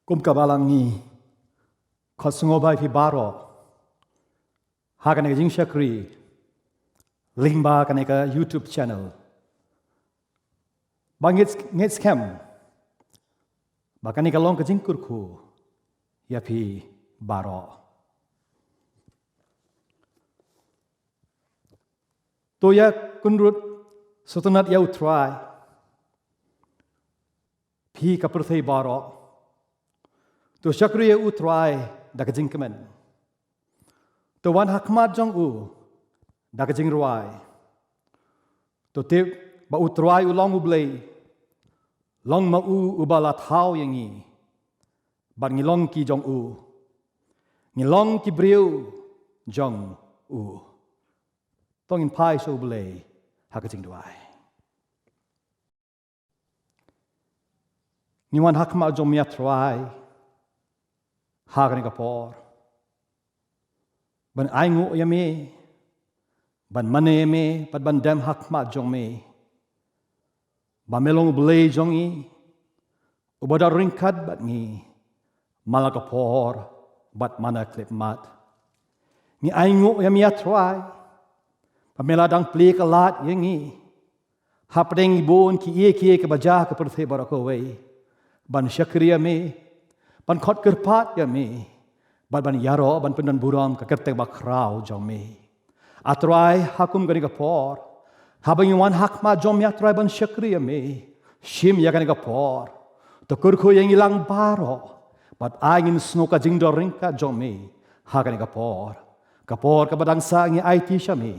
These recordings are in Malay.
kum kabalangi khot snewbha phi baro hakan ka jingshakri lingba kan ka YouTube channel bangit nget scam bakani ka long ka jingkurku ya phi baro to ya kunrut sutunat ya utrai phi ka perthei baro to shakri ya utrai da ka jingkemen to wan hakmat jong u da ka jingrwai to te ba utrai u long u blei long ma u bala thau yangi ban ngi long ki jong u ngi long ki Briew jong u tong in pai so blei ha ka jingrwai ni wan hakmat jong mia trai ha ka ni ka por ban ai ngu ya me ban mane me pat ban dam hakmat jong me ba melong blei jong i ubada ringkat bat ngi malaka por bat mana klip mat ni ai ngu ya mia try pa mela dang ple ka lat yangi hapdeng bon ki e ka baja ka perthe barako wei ban shakriya me ban khot Kyrpat ya me ban yaro ban pendan buram ka kertek ba krau jong me atrai hakum gani ka por habang wan hakma jom ya trai ban shakriya me shim ya gani ka por to kurkho yang ilang baro bat angin snoka jingdo ringka jom me ha gani ka por ka badang sa ngi IT shami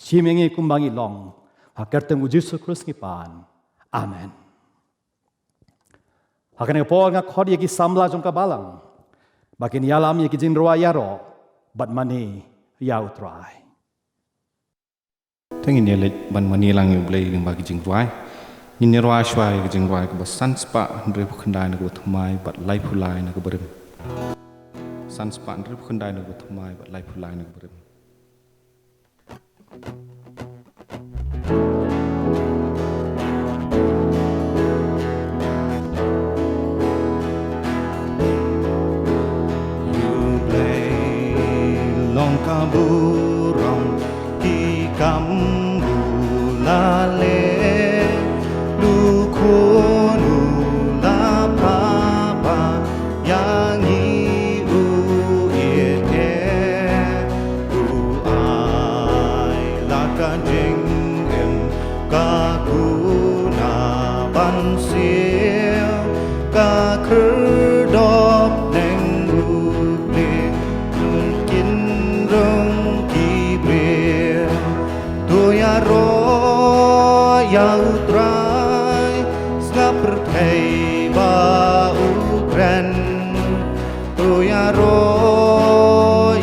shim yang kumbangi long ha kerteng u Jesus Christ ngi pan amen ha gani ka por nga khod ya ki samla jong ka balang bakin yalam ya ki Jingrwai yaro bat mani ya utrai Tengin yelet ban Malngiang U Blei ling bagi Jingrwai. Jingrwai shwai ke Jingrwai ke basan spa ndre phkhandai na ko thmai bat lai phulai na ko berim. San spa ndre phkhandai na ko thmai bat lai phulai na ko berim. U Blei long kaburong ki kam la le lu khonu la pa pa yang i u ye te u ai la ka jing em ka ku na ban sia ka khur dop neng u ble kin rong ki bre to ya ro ya utrai snap perthei ba Nongkren to ya ro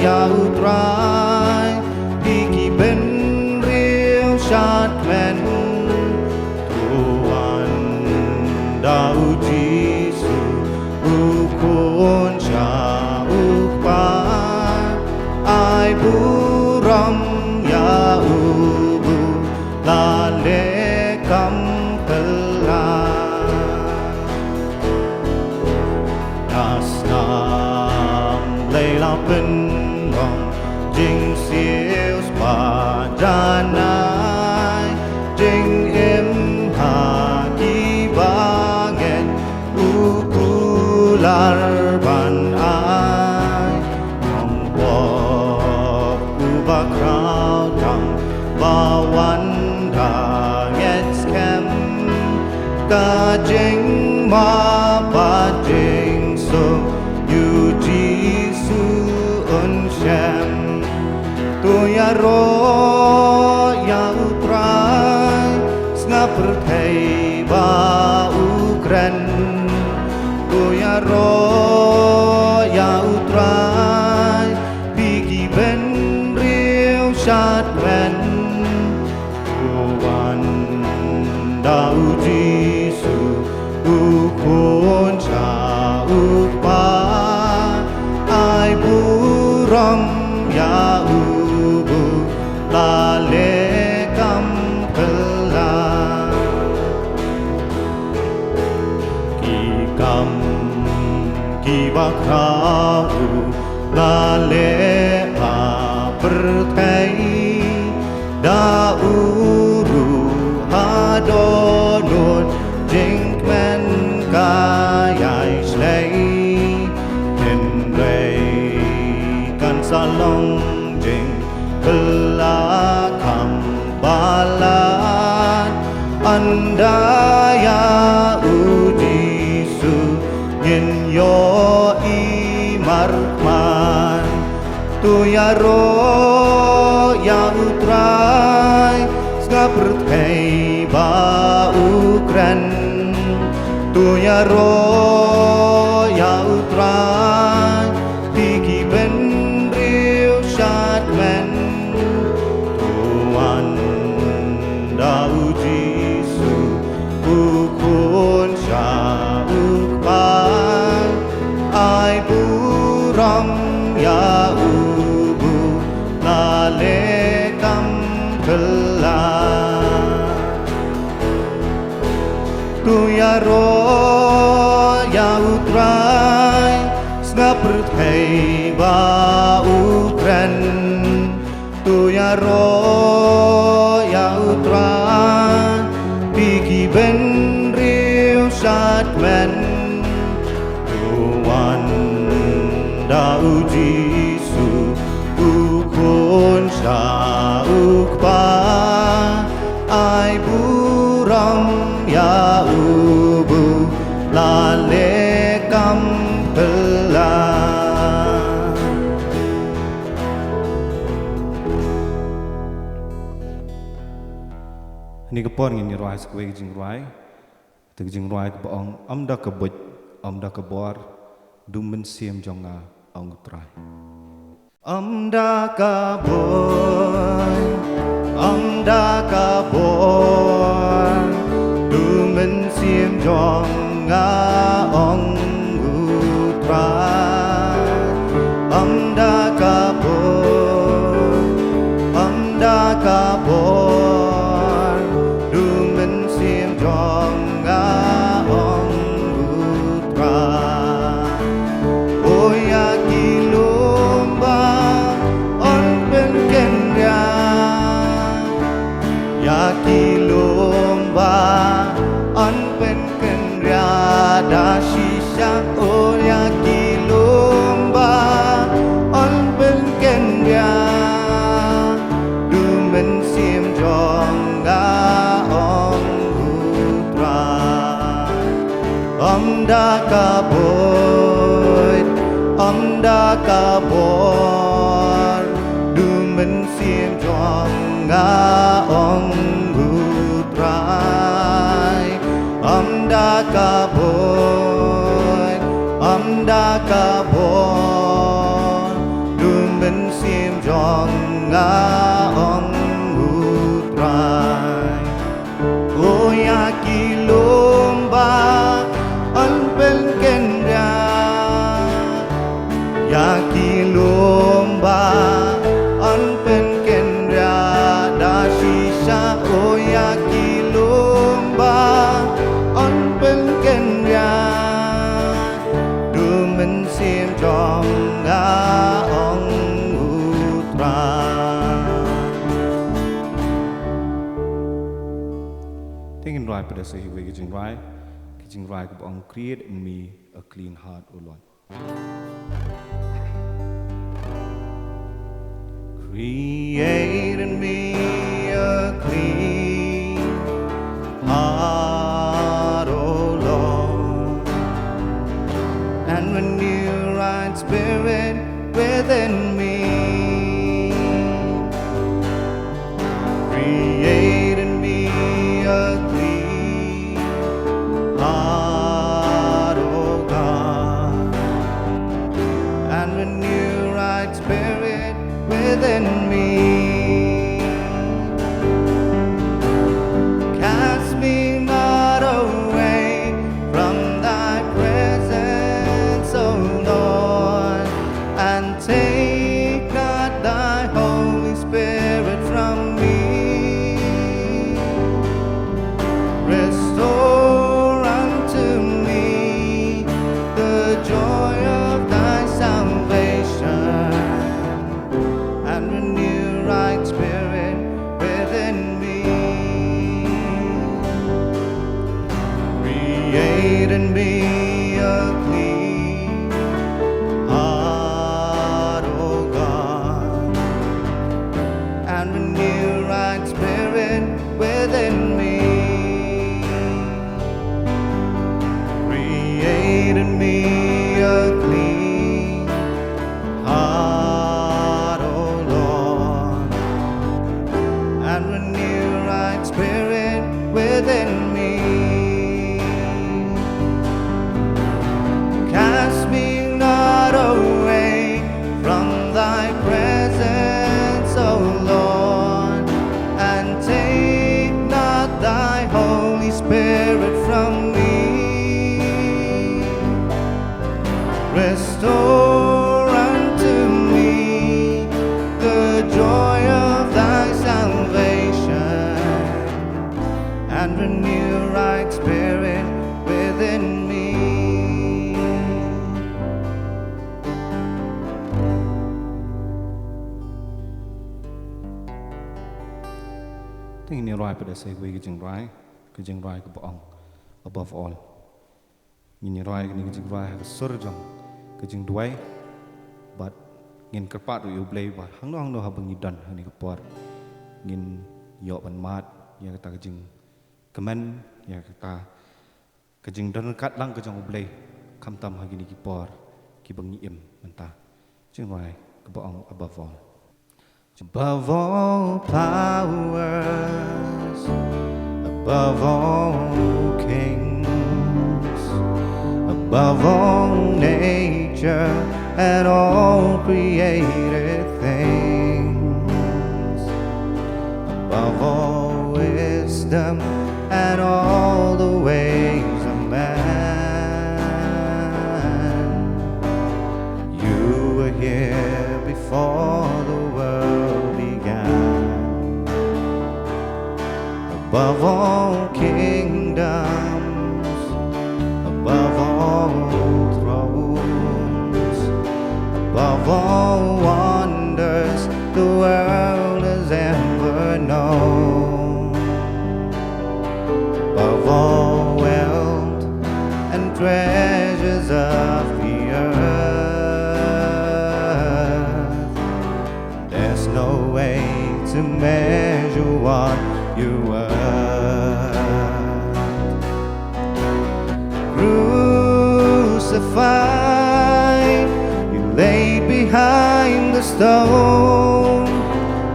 ya utrai piki ben riu shat men to an da u jisu u kon cha u pa ai buram ya u bu la le kam pela das nam leila pen long jing sius pa janai jing em ha ki bangen u kular ban ai nong bo u ba krau dang ba wan da get scam ka jing ma ba jing so you jisu un sham to ya ro ya utrai snap perthei ba Nongkren to ya ro ya utrai pigi ben riu shat men wan da u jisu u kon cha u pa ai buram ya u bu la le kam pela ki kam Kibakrau lale apertai dauru hadonut jingmen kayai slay henrei kan salong jing belakang balan andaya ujisu yin yo imarman tu ya ro ya utrai skapert hei ba ukran tu ya ro ya utrai tiki ben riu shatman tuan dau jisu ukun shah ukpan ai buram ya ubu lale kam kelah tu ya ro ya utrai snapert hei ba ukran tu ya ro ya utrai piki ben riu shatman tuan dau jisu ukun shah ukpan ai buram ya ubu lale kam pelah ni Kupar ngin rai skwe Jingrwai tu Jingrwai ko ong amda ka boj amda ka bor dumen siem jonga ong trai amda ka boy dumen siem jong nga ong utrai amda ka boy dumen siem jong nga ong utrai oya kilomba on pen kenya ya kilomba on pen kenya da shisha oya kilomba on pen kenya dumen sim jonga ong utrai amda ka boy dumen sim jonga ong utrai amda ka boy dumen sim jonga ong utrai oya kilomba an pen kenya ya kilomba an pen kenya da shisha oya kilomba an pen kenya dumen sim jonga ong utrai Tengin rai pada sehi we Jingrwai ko ong create in me a clean heart O Lord create in me a clean heart O Lord and renew right spirit within me create in me a clean heart O God and renew right spirit within me cast me not away from thy presence O Lord and take a clean heart, O God, and renew right spirit within me. Create in me a clean heart, O Lord, and renew right spirit within me. Cast me not away from thy presence, O Lord, and take not thy Holy Spirit from me. Restore unto me the joy of thy salvation, and renew right spirit within me. Jingrwai pada saya ke Jingrwai ke Baong above all. Jingrwai ke Jingrwai ke surjong ke Jingrwai, but ngin kerpat U Blei bah hang no habang ngidan hani Kupar ngin yo ban mat ya kata ke Jing kemen ya kata ke Jing dan kat lang ke Jong U Blei kam tam hagi ni Kupar ki bang im mentah Jingrwai ke Baong above all. Above all powers, above all kings, above all nature and all created things, above all wisdom and all the ways of man. You were here before the world began. Above all kingdoms, above all thrones, above all wonders the world has ever known, above all wealth and treasures of the earth, there's no way to measure what you were. Crucified, you laid behind the stone,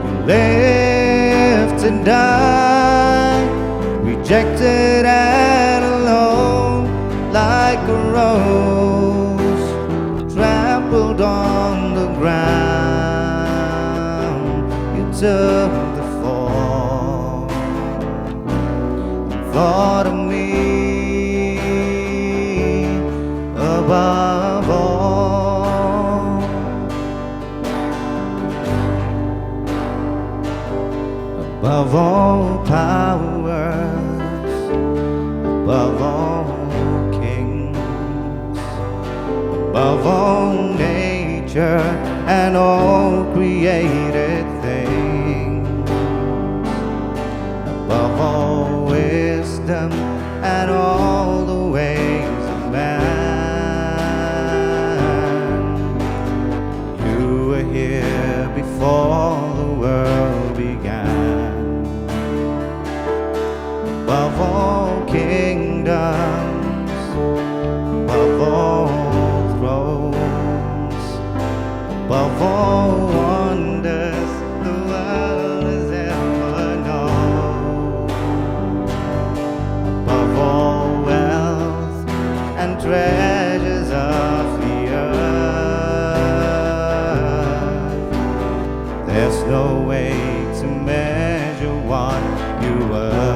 you lived to die, rejected and alone, like a rose trampled on the ground. You took the fall, thought of me above all. Above all powers, above all kings, above all nature and all created things, above all wisdom and all the ways of man. You were here before the world began. Above all kingdoms, above all thrones, above all wonders the world has ever known, above all wealth and treasures of the earth, there's no way to measure what you were.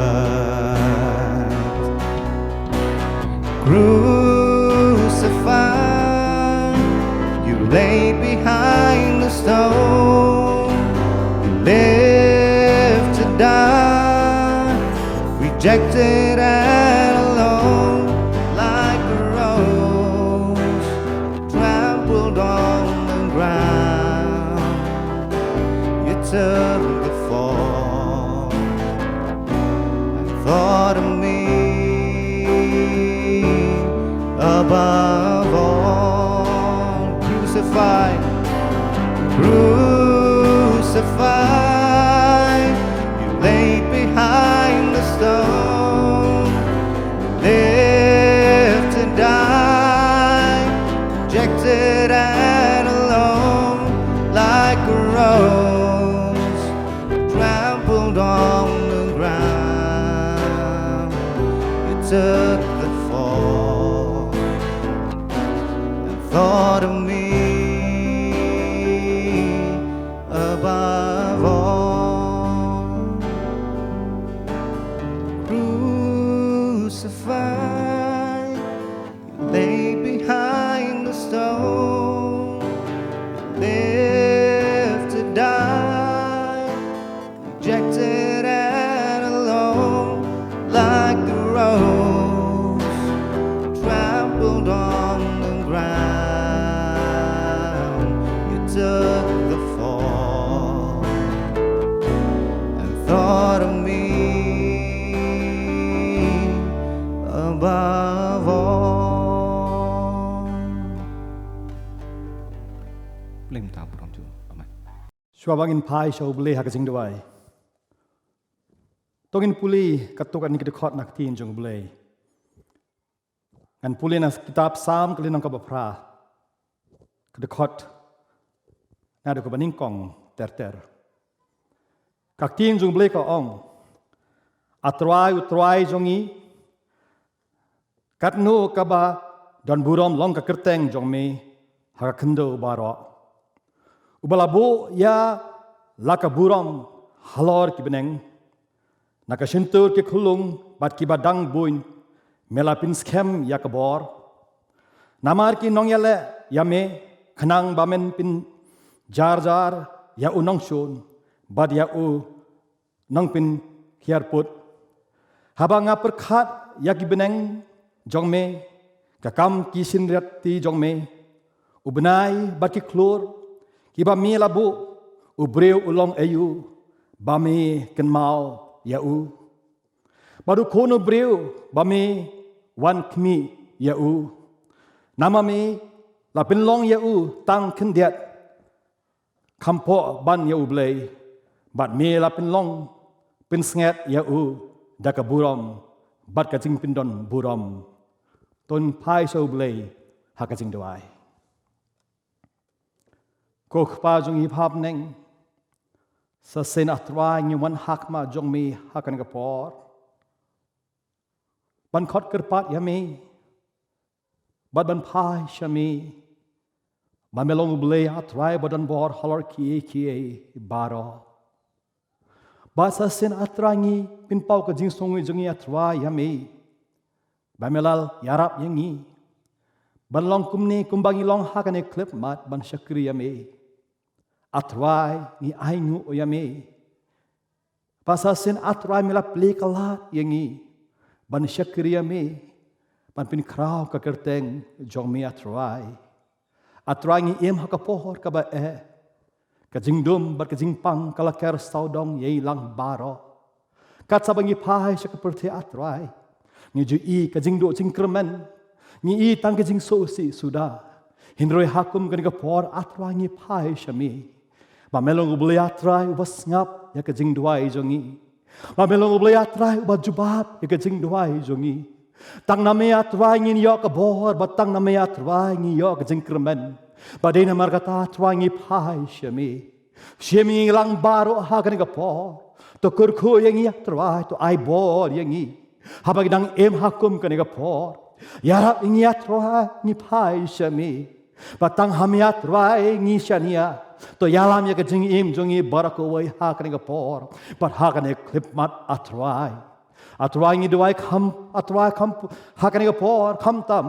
Crucified, you laid behind the stone, you lived to die, rejected and alone, like a rose trampled on the ground. You took the fall and thought of me above all. Crucified, crucified, you laid behind the stone, lived to die, rejected and alone, like a rose trampled on the ground. You took the fall and thought of me above all. Crucified, you lay behind the stone, lived to die, rejected and alone, like the rose trampled on the ground. You took the fall and thought of me above all. Lyngdoh from you. Amen. Swabangin pai shau Blei hak Jingrwai. Tongin puli katukan kita khot nak ktien jong Blei. Kan puli nas kitab Salm kelin nong kabapra. Kita khot na do kabaning kong ter. Kak ktien jong Blei ka ong. Utrai jongi. Katnu kaba dan burom long ka kerteng jong me hak kendo baro. Ubalabu ya laka burom halor ki beneng. Naka shintur ki khulung bat ki badang buin melapin skem ya kabor. Namar ki nongyale ya me khanang bamen pin jar ya unong shun bad ya u nong pin khiar put. Habanga perkhat ya ki beneng jong me kakam ki sinriat ti jong me ubenai bat ki klur ki ba mi labu u Briew U Long Aiu ba mi ken mau ya u baru kono Briew ba mi wan kmi ya u nama mi la pin long ya u tang ken diat kampo ban ya u Blei bat mi la pin long pin snget ya u daka burom bat ka jing pin don burom ton pai so Blei hak Jingrwai. Ko khpa jong hi phap neng sa sen atrai ngi wan hak ma jong mi hakan ka por ban khot Kyrpat ya mi bad ban phai shami ban melong Blei atrai badan bor halor ki baro ba sa sen atrai ngi pin pau ka jing songi jong atrai ya mi ba melal yarap yangi ban long kumni kumbangi long hakan e klip mat ban shakri ya mi atrai ni aingu oyame pasasin atrai mila pli kalat yangi ban shakriya me ban pin kraw ka kerteng jong me atrai ni em hakapohor ka ba ka jingdum bat ka jingpang kala ker saudong yei lang baro kat sabangi pai shak perthi atrai ni ju i ka jingdo jingkremen ni i tang ka jing so si suda hindroi hakum kan ka por atrai ni pai shami ba melong Blei atrai ubas ngap ya ka Jingrwai jongi ba melong Blei atrai ubas jubab ya ka Jingrwai jongi tang name atrai ngin yo ka bor ba tang name atrai ngi yo ka jingkremen ba dena margata atrai ngi pai shemi lang baro ha kan ka por to kurkhu yangi atrai to ai bor yangi habag dang em hakum kan ka por yarap ngi atrai ngi pai shemi batang hamiat rai ngi shania to yalam ya ka jing im jongi barakowai ha kan ka por but ha kan clip mat atrai ngi duai kham atrai kham ha kan ka por kham tam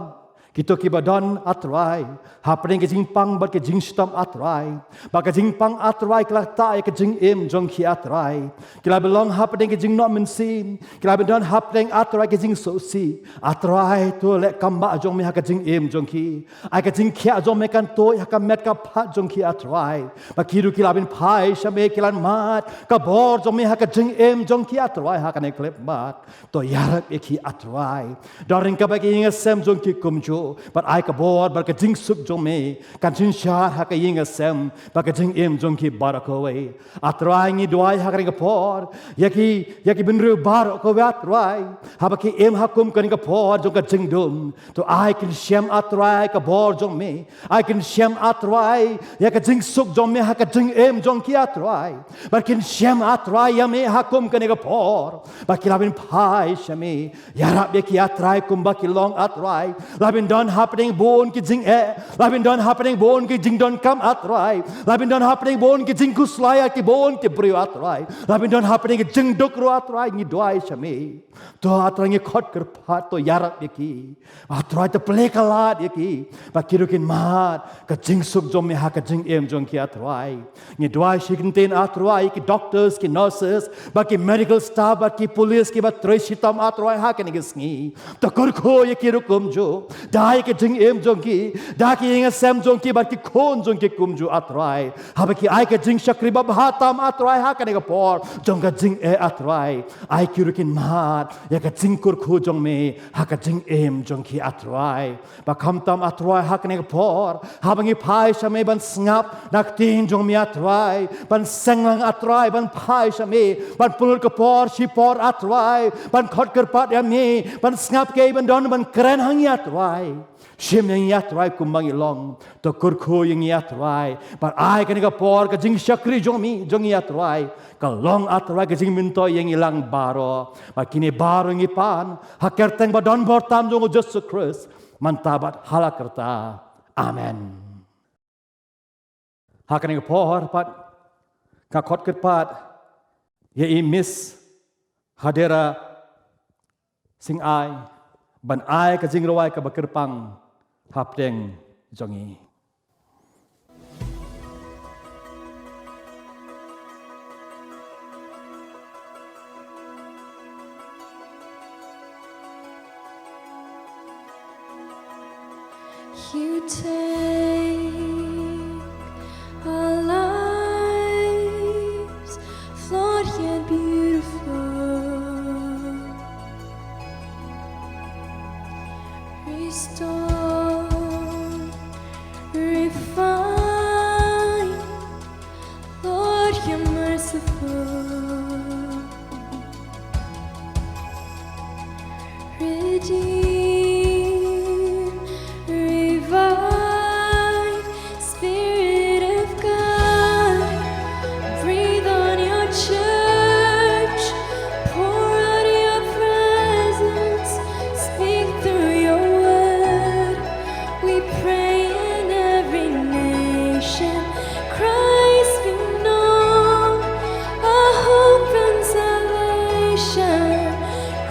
kito ki badan atrai ha pring ke jing pang bat ke jing stam atrai ba ke jing pang atrai kla ta ke jing im jong ki atrai kila belong ha pring ke jing no min sin kila badan ha pring atrai ke jing so si atrai to le kamba jong me ha ke jing im jong ki ai ke jing khia jong me kan to ha ka met ka phat jong ki atrai ba kiru kila bin phai shame kilan mat ka bor jong me ha ke jing im jong ki atrai ha ka ne klep mat to yarak e ki atrai daring ka ba ki ngesem jong ki kum jo jo but I ka bor but ka jing suk jong me kan chin shah ha ka jingiaseng but ka jing em jong ki barakaway atrai ngi duai ha ka por yaki benru bar ko atrai ha ba ki em hakum kan ka por jong ka jing dum to I can shem atrai ka bor jong me I can shem atrai ya ka jing suk jong me ha ka jing em jong ki atrai but can shem atrai ya me hakum kan ka por ba ki labin pai shame yarap ye ki atrai kum ba ki long atrai labin don happening bon ki jing labin don happening bon ki jing don kam atrai labin don happening bon ki jing kuslaya ki bon ki Briew atrai labin don happening ki jing duk ro atrai ni doai shame to atrai ngi khot Kyrpang to yarap ye ki atrai to plekalat ye ki ba kirukin mat ka jing suk jom me ha ka jing em jong ki atrai ngi doai shikinten atrai ki doctors ki nurses ba ki medical staff ba ki police ki ba tresitam atrai ha ka ngi sngi to kurkho ye ki rukum jo dai ki jing em jong ki da ki ngi sem jong ki ba ki khon jong ki kum jo atrai ha ba ki ai ka jing shakri ba hatam atrai ha ka ngi por jong ka jing atrai ai ki rukin mat ya ka jing kurkho jong me ha ka jing em jong ki atrai ba kham tam atrai ha ka ngi por ha ba ngi pai shame ban snap nak tin jong mi atrai ban senglang atrai ban pai shame ban pulur ka por shi por atrai ban khot Kyrpang ya me ban snap ke ban don ban kren hang atrai Shim yang yatrai kumbang ilong to kurko yang yatrai but I kan ka por ka jing shakri jong mi jong yatrai ka long atrai ka jing minto yang ilang baro ba kini baro ngi pan hakerteng ba don bor tam jong Jesus Christ mantabat halakerta amen hakan ka por pat ka khot Kyrpang ye I miss Hadera sing ai ban ai ka Jingrwai ka ba Kyrpang hapdeng jongi You take our lives, flawed yet beautiful, restore, refine, Lord, you're merciful, redeem, revive, Spirit of God, breathe on your church, pour out your presence, speak through your word. We pray in every nation, Christ be known, our hope and salvation,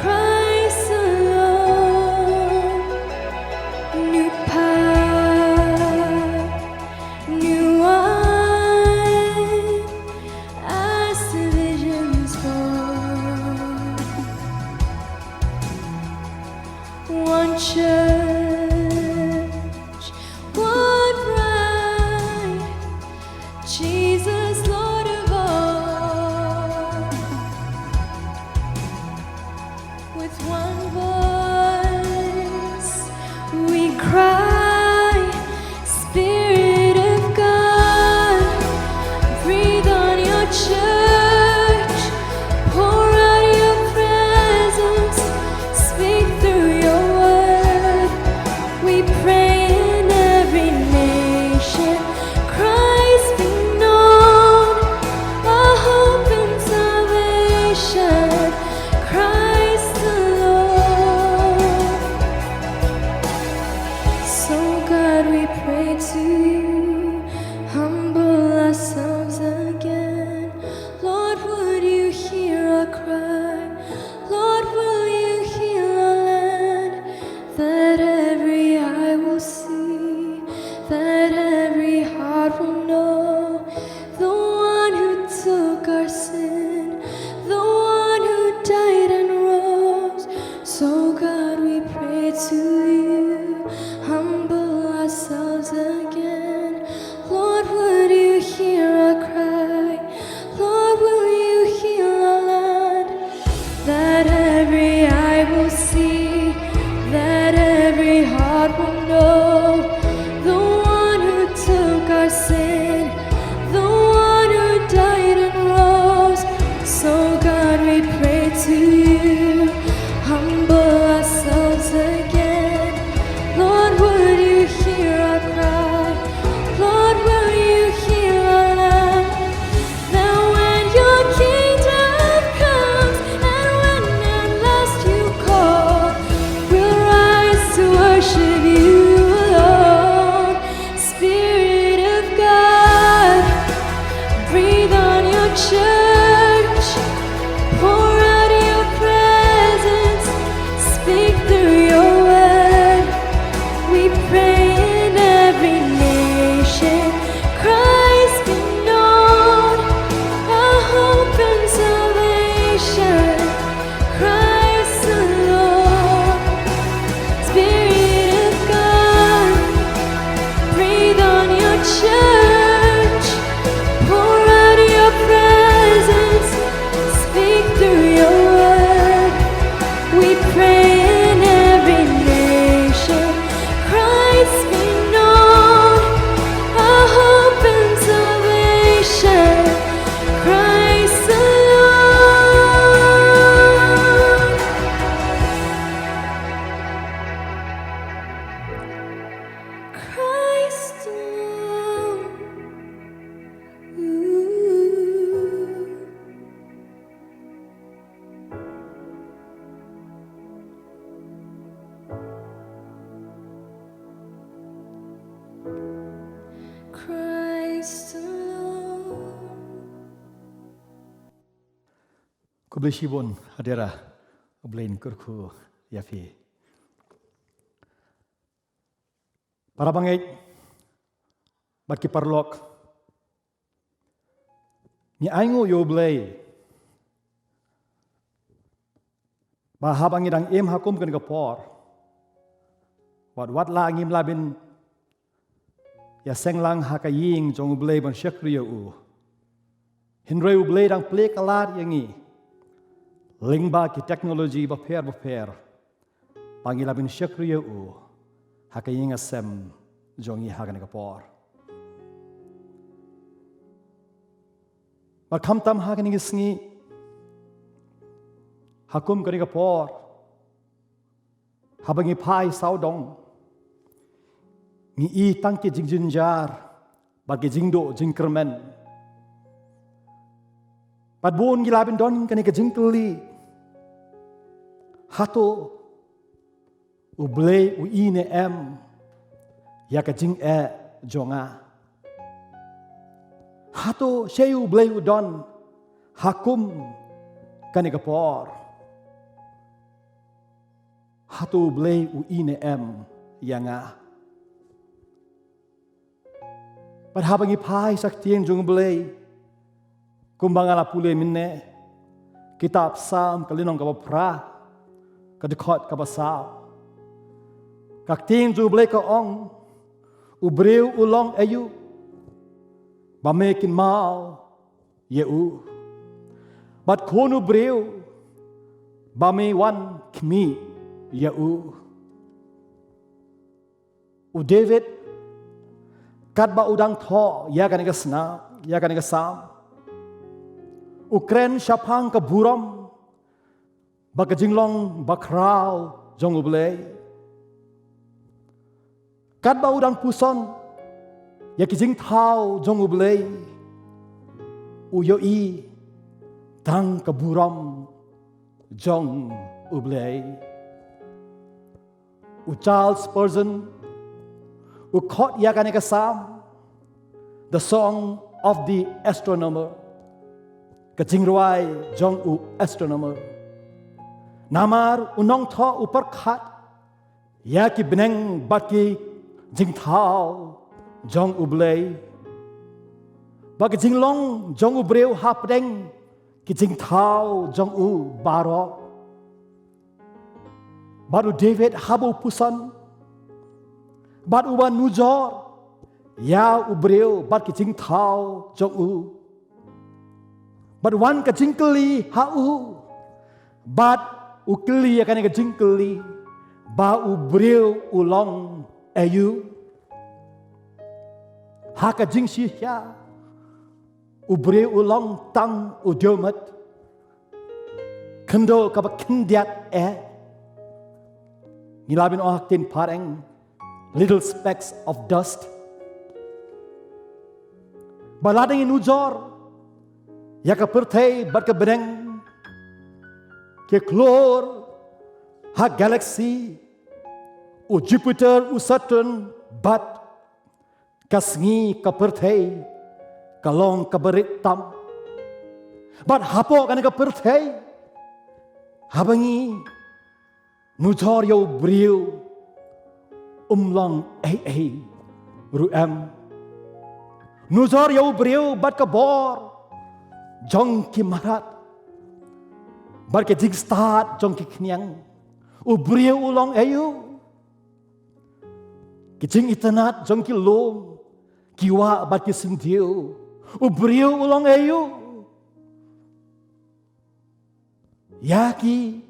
Christ alone. New power, new wine, as the visions fall. One church, one bride, Jesus, Lord of all. With one voice, we cry, Spirit of God, breathe on your church, pour out your presence, speak through your word. We pray in every nation, Christ be known, our hope and salvation, Christ alone. So God, we pray to you, humble ourselves again. Lord, would you hear our cry? Lord, will you heal our land? That every eye will see, that every heart will know, the one who took our sin, the one who died and rose. So God, we pray to you, humble ourselves again. praise the Lord. U Blei shibon Hadera U Blei kurku yafi. Para bangai bat kiparlok ni aingu U Blei bahabangi dang em hakum kan kapor wat la ngim labin ya senglang hakaying jong U Blei ban syakriya u hinrei U Blei dang plek alat yangi lingba ki teknologi baper pangilabin syakriya u hakaying asem jongi hagan kapor bakam tam hagan ngisngi hakum kan kapor habangi pai saudong ni i tangki jingjinjar bagi jingdo jingkermen padbun gilabin don kan ke jingkeli hato U Blei u ine em ya ka jing jonga hato shei U Blei u don hakum kan kapor hato U Blei u ine em yanga padhabangi pai saktien jong U Blei kumbangala pule minne kitab Salm kalinong kapra kadkhot kabasaw kakting U Blei ka ong U Briew U Long Aiu bamekin mau yeu bat kon U Briew bame wan kmi yeu U David kat ba udang tho ya kan ga sna ya kan ga sam Ukren syapang ke buram baka jinglong bakrau jong U Blei kat ba udang puson ya ki jing thau jong U Blei u yo i tang ke buram jong U Blei u Charles Spurgeon u khot ya kan ga sam the song of the astronomer ke Jingrwai jong u astronomer namar u nongtho upar khat ya ki beneng baki jing thau jong U Blei baki jinglong jong U Briew hapdeng ki jing thau jong u baro baru David habu pusan baru wan nujor ya U Briew bat ki jing thau jong u but wan ka jingkeli hau but ukeli akan ka jingkeli ba U Briew U Long Aiu ha ka jingsia U Briew U Long tang U diomat kendo ka ba kendiat ngilabin ohaktin pareng little specks of dust balading inujor ya ka perthei bat ka beneng ke klor ha galaxy u Jupiter u Saturn bat kasngi ka perthei kalong ka berit tam bat hapo kan ka perthei habangi nujor yo Briew Long Aiu ruam nujor yo Briew bat ka bor jong ki marat bar ke jing start jong ki khniang U Briew U Long Aiu ki jing itanat jong ki lom kiwa bar ki sintiu U Briew U Long Aiu ya ki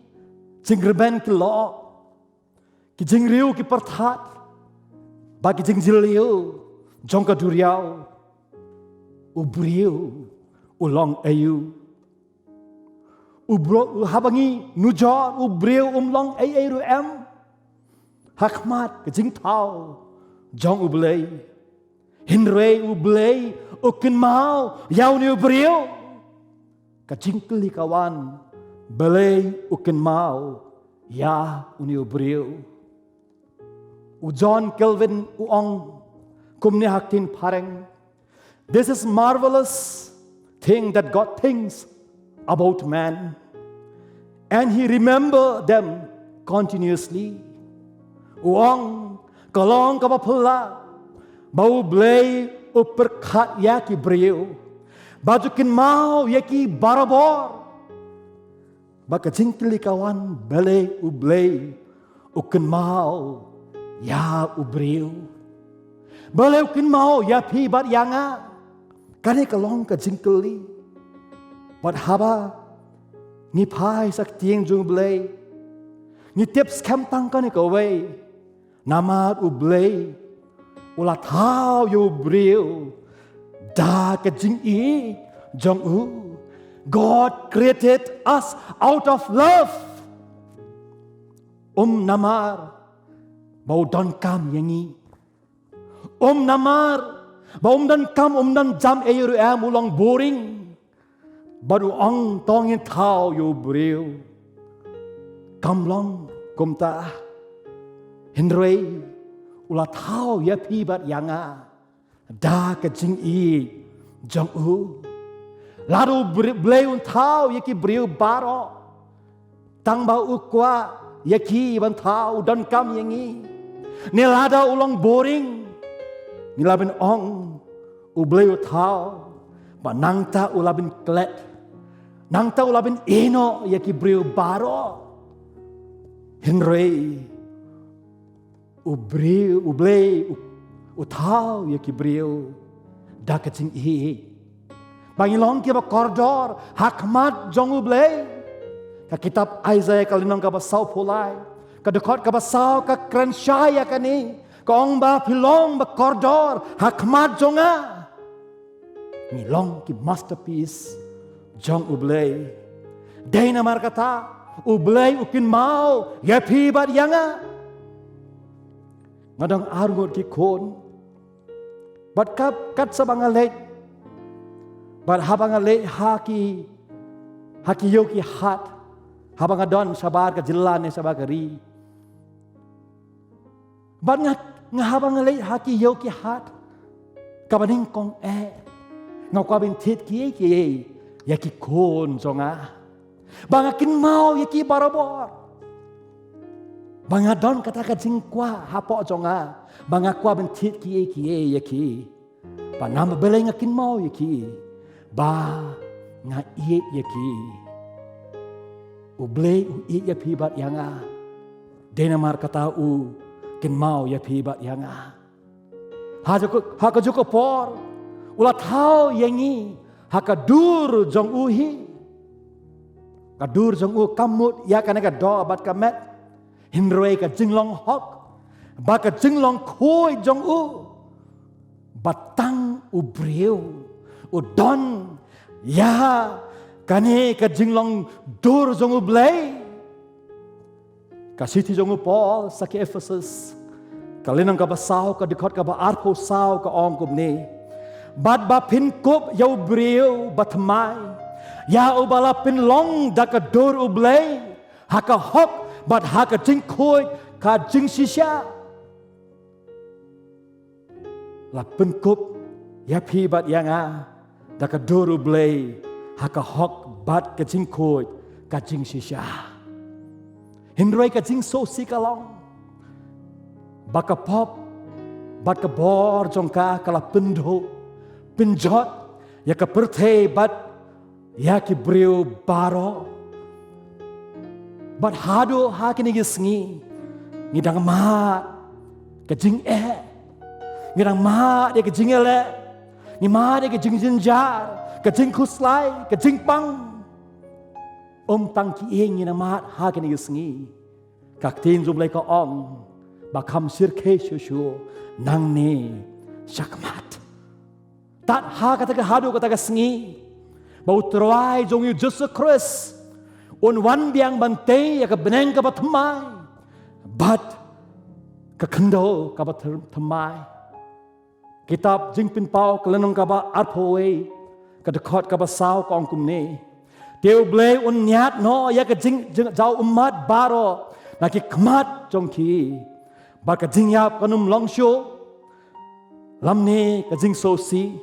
jingrben ki lo ki jingriu ki perthat ba ki jingjiliu jong ka duriau U Briew U Long Aiu u habangi nujor U Briew Long Aiu em hakmat ke jing thau jong U Blei hinrei U Blei u kin mau yau ni U Briew ka jingkeli kawan belei u kin mau ya uni U Briew u John Kelvin u ong kumni haktin pareng This is marvelous thing that God thinks about man. And He remember them continuously. Uang kalong kapapula bau blei uperkat yaki Briew. Bajukin mau yaki barabor. Baka jingkili kawan bele U Blei uken mau ya U Briew. Bele uken mau ya pi bat yanga. Kane kalong ka jingkili. Bat haba ngi pai sak tieng jung Blei. Ngi tips kempang kane ka wei. Namat U Blei ula thao yu Briew. Da ka jing i jong u. God created us out of love. Namar bau don kam yangi. Namar bau don kam don jam ayuru am ulang boring. Baru ong tongin thao yu Briew. Kam long kum ta. Hinrei ula thao ya pi bat yanga. Da ka jing i jong u. Lalu Blei un thao yaki Briew baro. Tang bau ukwa yaki ban thao don kam yangi. Nilada ulang boring. Nilabin ong U Blei thao. Ba nangta ulabin klet. Nangta ulabin eno yaki Briew baro. Henrei U Blei u thao yaki Briew. Da kacing i. Bangilong kiba koridor hakmat jong U Blei. Ka kitab Isaiah kalinong ka basaw pulay. Ka dekot ka basaw ka krensyaya kani. Ka ong ba pilong ba koridor hakmat jonga. Milong ki masterpiece jong U Blei. Day na markata U Blei ukin mau yapi bat yanga. Ngadang arngot ki kon. Bat kap kat sabangalek. But habang alay haki yoki hat habang adon sabar ka jilan ni sabar kari. But nga habang alay haki yoki hat kabaning kong ngaw kabin tit ki yaki kon zonga. Bangakin mau yaki barabor. Bangadon kata ka jingkwa hapo zonga. Bangakwa bin tit ki yaki. Panama belay ngakin mau yaki. Ba nga iit yaki. U Blei u iit yapi bat yanga. Denamar kata u kin mau yapi bat yanga. Haka juko por. Ula thao yangi. Haka dur jong uhi. Ka dur jong u kamut ya kanaka do bat kamet. Hinroi ka jinglong hok. Ba ka jinglong khoi jong u. Batang U Briew. Udon ya kane ka jinglong dur jong U Blei. Ka siti jong U Paul sa ki Ephesus. Kalinang ka basaw ka dikot ka ba arpo saw ka ong kubni. Bad ba pinkup ya U Briew batmai. Ya U bala pinlong da ka dur U Blei. Haka hok bad haka jingkoi ka jingsisya. La pinkup ya pi bat yanga. Daka dur U Blei haka hok bat ka jingkoi ka jingsisya. Hinroi ka jing so si kalong. Baka pop bat ka bor jongka kala pendo pinjot ya ka perthe bat ya ki Briew baro. Bat hado hakini gisngi ngidang mat ka jing ngidang mat ya ka jingele. Ni ma de ke jing jinjar, ke jing kuslai, ke jing pang. Tang ki ing ni mat ha ke ni sngi. Ka ktien U Blei ka ong ba kham sir ke shu nang ne shakmat. Tat ha ka ta ka hadu ka ta ka sngi. Ba utroai jong yu Jesus Christ. Wan biang bante ya ka beneng ka batmai. Bat ka kendo ka batmai. Kitab jingpin pau kelenong kaba arpoe kadekot kaba saw kong kumne. Teu Blei nyat no ya ka jing jau umat baro naki kmat jongki. Ba ka jingyap kanum longsho lamne ka jing so si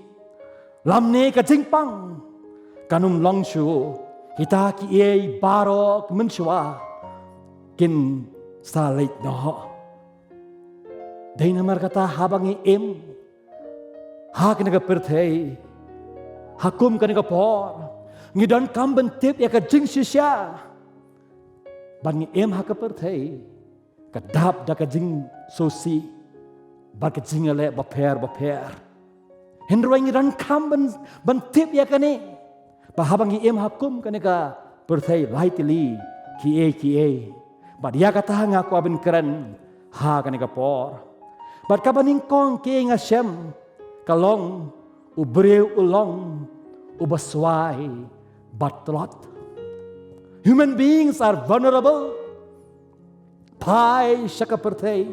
lam ne ka Kyrpang kanum long shu kita ki e barok menchwa kin salit no dai namar kata habangi em ha kena ka perthei hakum kena ka por ngidon kam bentip ya ka jing shisha ban ngi em ha ka perthei ka dap da ka jing sosi ba ka jing ale ba pher Hinroi ngidon kam bentip ya ka ni ba habangi em hakum kena ka perthei laitili ki e ba dia kata ngaku abin keren ha kena ka por bat kabaning kong ki ngasem kalong u Briew U Long ubaswai batlot. Human beings are vulnerable. Pai shakapertei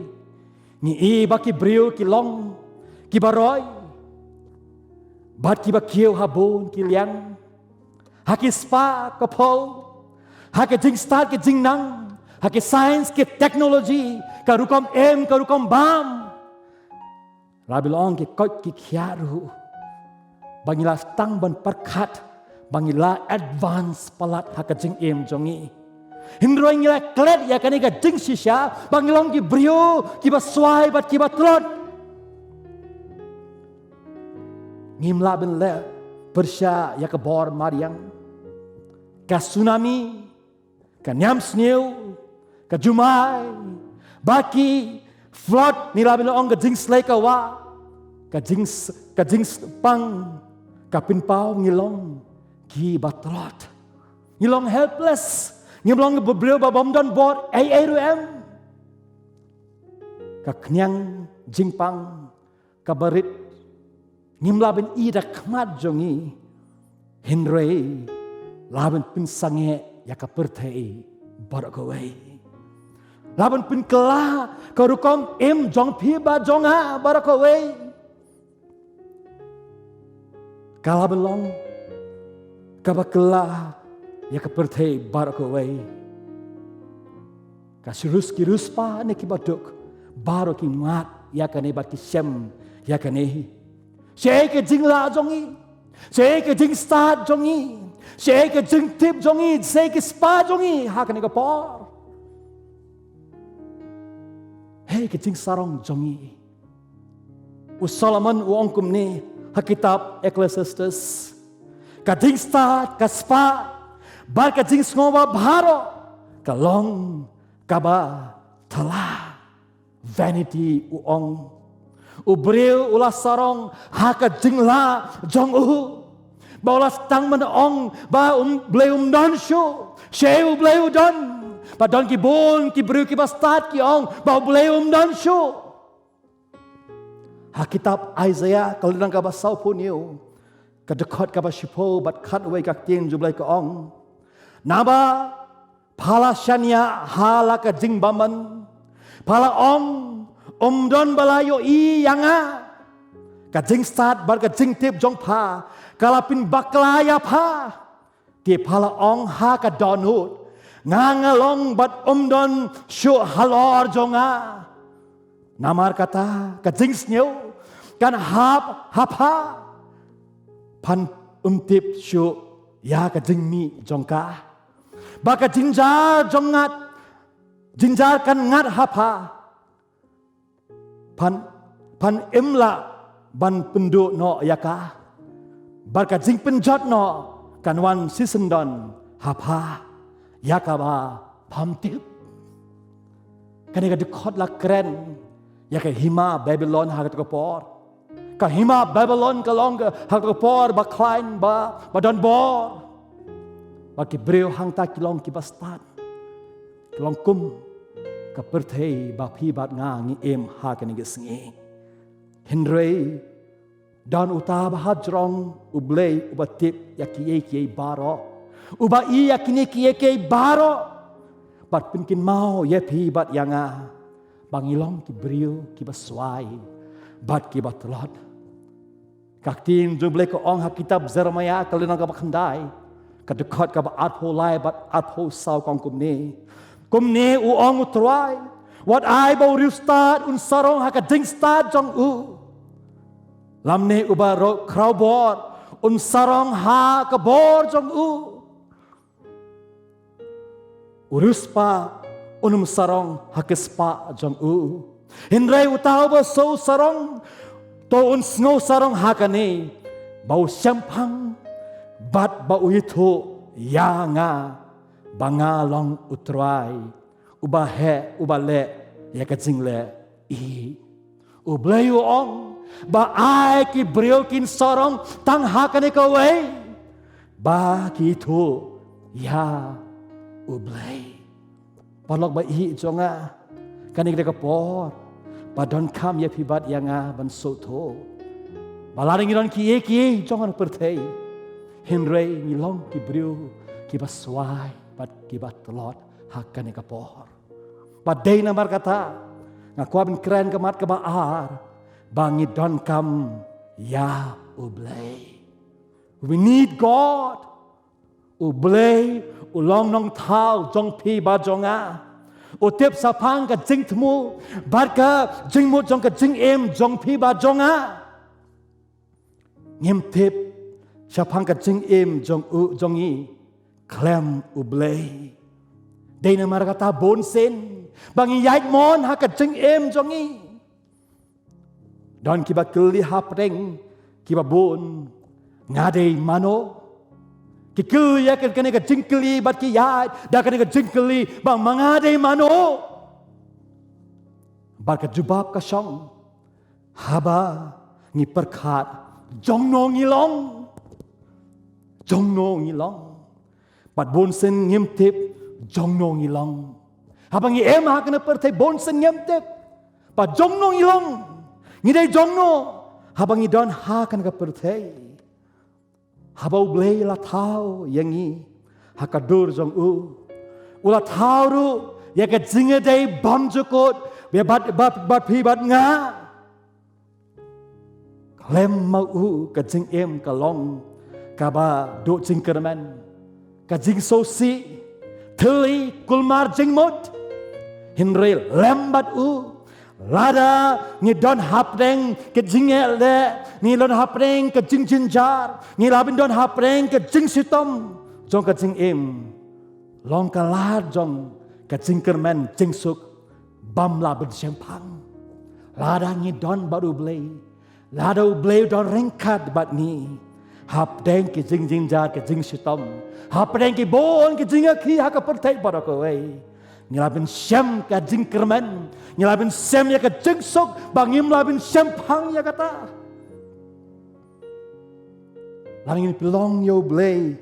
ni iba ki Briew ki long ki baroi bat ki bakiu habon ki liang haki spa kapo haki jing start ki jing nang haki science ki technology karukom em karukom bam Rabilong ki kot ki kiaru bangila stang ban perkat bangila advance palat hakajing em jongi hindroi ngila klet ya kani ka jing shisha bangilong ki Briew ki baswai bat ki batrot ngimla ben le persya ya ka bor mariang ka tsunami ka nyam snew ka jumai baki flood nila bilong ka jing slay ka wa ka jing pang ka pinpao ngilong ki batrot ngilong helpless ngilong Briew ba bomdon bot am ka knyang jingpang ka barit ngimla ben ida kmat jongi hinrei laben pinsange ya ka perthei barakawai laban pin kela karukom em jong phi ba jong ha barakawai kala belong kabakela ya ka perthei barakawai ka surus ki ruspa ne ki baduk baroki mat ya ka ne bat ki sem ya ka ne she ke jingla jongi she ke jing start jongi she ke jing tip jongi she ke spa jongi ha ka ne ka por Hei ke jing sarong jongi u Solomon u ongkum ni hakitab Ecclesiastes ka jing start ka spa bar ka jing snewbha bharo ka long ka ba thala vanity u ong u Briew ula sarong ha ka jing la jong u ba ula stang man ong ba Blei don shu she u Blei don ba don ki bon ki Briew ki ba start ki ong ba Blei don shu hakitab Isaiah kalidang ka ba sau puniu ka Dkhar ka ba shipo bat khat away ka ktien U Blei ka ong naba phala shania hala ka jing baman phala ong don balayo i yanga ka jing start bar ka jing tip jong pha kalapin baklaya pha ti phala ong ha ka donut ngangalong bat don shu halor jonga namar kata ka jing snew kan hapa pan tip shu ya ka jing mi jongka baka jinjar jongat jinjar kan ngat hapa pan imla ban pendu no yaka barka jing penjot no kan wan sisendon hapa yaka ba pamtip kan ka Dkhar la kren yaka hima Babylon ha ka por ka hima Babylon ka long ha ka por ba klein ba don bor baki Briew hang ta kilong ki bastat kilong kum ka perthei ba phi bat nga ngi em ha ka ni gisngi hinrei dan uta ba hajrong U Blei ubatip yaki baro uba i yakini ki baro bat pinkin mau ye phi bat yanga bangilong ki Briew ki baswai bat ki batlot kaktin U Blei ko ong hakitab Jeremiah kalina ka bakhandai ka Dkhar ka ba atho lai bat atho sau kong kumne u ong utrai what I bo riu start sarong ha ka jing start jong u lamne ubaro khubor sarong ha khubor jong u. Urus pa sarong ha kespa jong u. Hindrai utau ba so sarong to snow sarong ha kane. Bau syampang bat bau itu ya nga bangalong utrai ubahe ubale ya kajingle i. U Blei ong ba ai ki Briew kin sarong tang ha kane ka wei. Ba ki tu ya U Blei. Palok ba i jonga kane ka por. Ba don kam ya pibat ya nga ban so to. Malaring iron ki jongan pertei. Henry ngilong ki Briew ki baswai bat ki bat telot hakane ka por. Padai namar kata ngakuan keren kemat ke baar bangi don kam ya U Blei. We need God. U Blei ulong nong thao jong pi ba jonga. U tip sapang ka jing tmu bat ka jing mu jong ka jing em jong pi ba jonga. Ngem tip sapang ka jing em jong u jong i klem U Blei. Dei namar kata bon sen bangi yait mon ha ka jing em jong i. Don kiba keli hapreng kiba bon ngadei mano. Ki keli ya kene ka jing keli bat ki yait da kene ka jing keli bang mangadei mano. Bat ka jubab ka shong haba ngi perkhat jong no ngilong. Jong no ngilong. Bat bon sen ngim tip jong no ngilong. Habang em ha kena pertai bon sen ngim tip. Bat jong no ngilong. Ngidai jong no. Habang idon ha kena pertai. Habau Blei la tau yang i ha ka dur jong u. Ula tau ru ya ka jinga dai bam jukot be bat pi bat nga. Klem mau u ka jing em ka long ka ba do jing kerman ka jing so si theli kulmar jing mot hinrel lembat u lada ni don hapreng ke jing le ni don hapreng ke jing jinjar ni labin don hapreng ke jing sitom jong ka jing em long ka la jong ka jing kerman jing suk bam la ben sempang lada ni don baru Blei. Lada U Blei don rengkat bat ni. Hap deng ke jing jinjar ke jing sitom. Hap deng ke bon ke jing aki ha ka pertai pada ko wei. Ngilabin syam ka jing kerman. Ngilabin syam ya ka jing sok bangim labin syam pang ya kata. Langin pilong U Blei.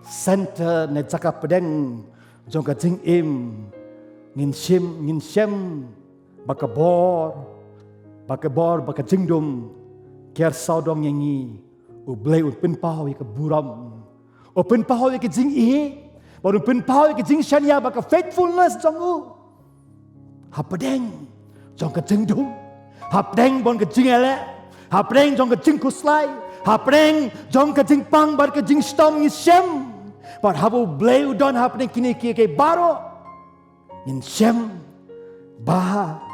Center ne jaka pedeng jong ka jing im. Ngin syam bakabor. Baka jingdum kiar saudong yangi U Blei pin pau ke buram pin pau ke jing i baru pin pau ke jing shania baka faithfulness jong u hapadeng jong ke jingdum hapdeng bon ke jing ele hapdeng jong ke jing kuslai hapdeng jong ke jing pang bar ke jing stom ni shem but habu Blei don hapdeng kini ke baro in shem ba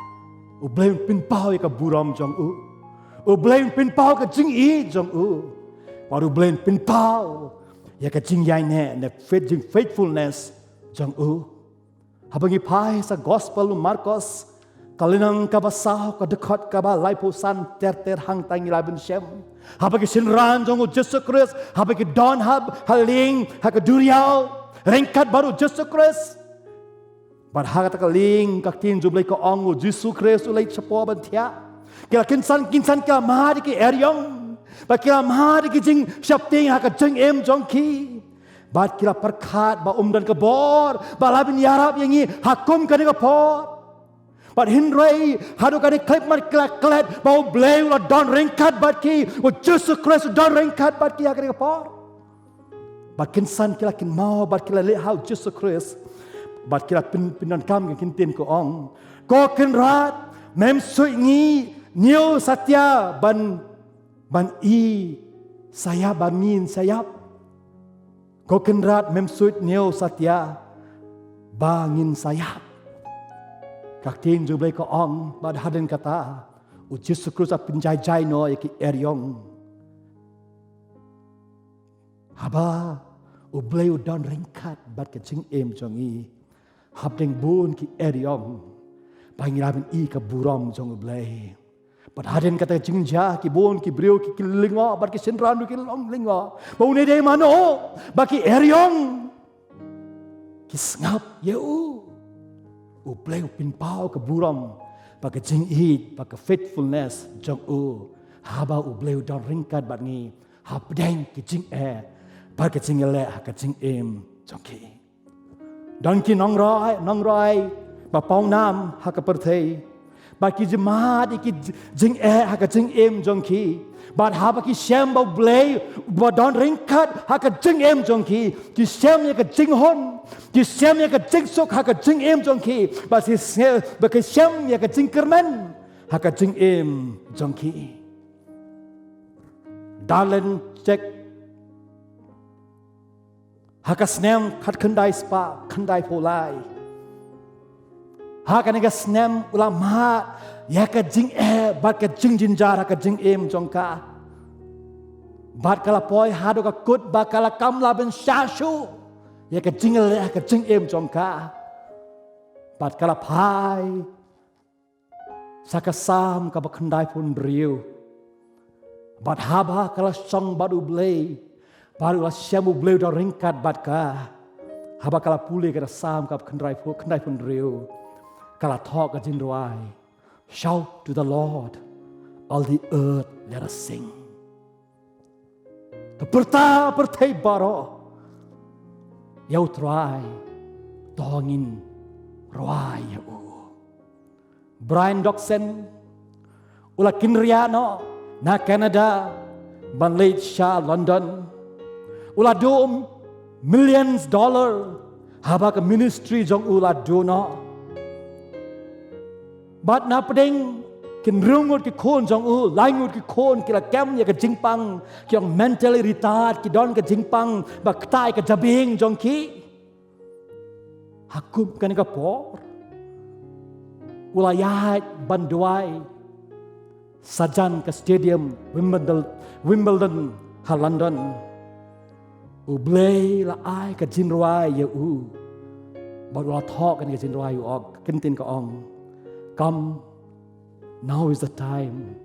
U Blei pin pau ke buram jong u. U Blei pin pau ke jing i jong u. Baru Blei pin pau ya ke jing yai ne faithfulness jong u. Habangi pai sa gospel Marcos kalinang ka basah ka Dkhar ka ba laipusan ter hang tangi labin shem. Habagi sinran jong u Jesus Christ, habagi don hab haling ha ka duriau rengkat baru Jesus Christ. But hagat kaling ktien jublei ko ong Jesus Christ ulai chapo bantia. Kila kinsan ka mahari ki eryong. Ba kila mahari ki jing shapting ha ka jing em jong ki. Ba kila perkhat ba dan kebor ba labin yarap yangi hakum ka ni ka por. But hinrei hadu ka ni klip mar kila klet ba U Blei la don rengkat bat ki o Jesus Christ don rengkat bat ki ha ka ni ka por. Ba kinsan kila kin mau ba kila le how Jesus Christ bat kira pinan kam ke kintin ko ong ko kenrat mem sui ngi niu satya ban i saya bamin sayap ko kenrat mem sui niu satya bangin sayap kaktin jublei ko ong bad haden kata u Jesus Kristus pinjai no ki eryong Haba U Blei U don ringkat bat ke jing jongi. Hab deng bun ki eriom. Pangiraben I ke burom jong U Blei. Bat haden kata jingja ki bun ki Briew ki lingo bat ki senrandu ki long lingo. Bau ne de mano bat ki eriom. Ki ngap U Blei U pin pau ke burom. Bat ke jing bat ke faithfulness jong U. Haba U Blei U don ringkat bat ni. Hab deng ki jing bat ke jing ke jing jong ki. Don ki nongroi ba pau nam ha ka perthei ba ki jemaat ki jing ha ka jing jong ki ba ha ba ki shem ba Blei ba don ringkat ha ka jing jong ki shem ya ka jing hon ki shem ya ka jing sok ha ka jing jong ki ba ki shem ya ka jing kermen ha ka jing jong ki dalen cek haka snem khat khandai spa khandai polai haka nega snem ulama ya ka jing bat ka jing jinjar haka jing jongka bat kala poi hado ka kut ba kala kam la ben shashu ya ka jing haka jing jongka bat kala pai saka sam ka ba khandai pun Briew bat haba kala song badu Blei baru U Blei dah ringkat bat ka. Haba kala pulih kata sam kap kendai pun Briew. Kala talk ke Jingrwai. Shout to the Lord, all the earth let us sing. Perta pertai baro. Yau try dongin roai yau. Brian Doxen ula kinriano na Canada ban late Shah London. Ula dom millions dollar haba ke ministry jong ula dono. Bat na pedeng kin rungut ki kon jong langut ki kon kila kem ya ke jingpang ki yang mentally retard ki don ke jingpang ba ktai ke jabing jong ki. Hakum kan ka por. Ula yat banduai sajan ke stadium Wimbledon ha London. U Blei la ai ka Jingrwai U. But la talk kan ka Jingrwai og kintin ka ong. Come, now is the time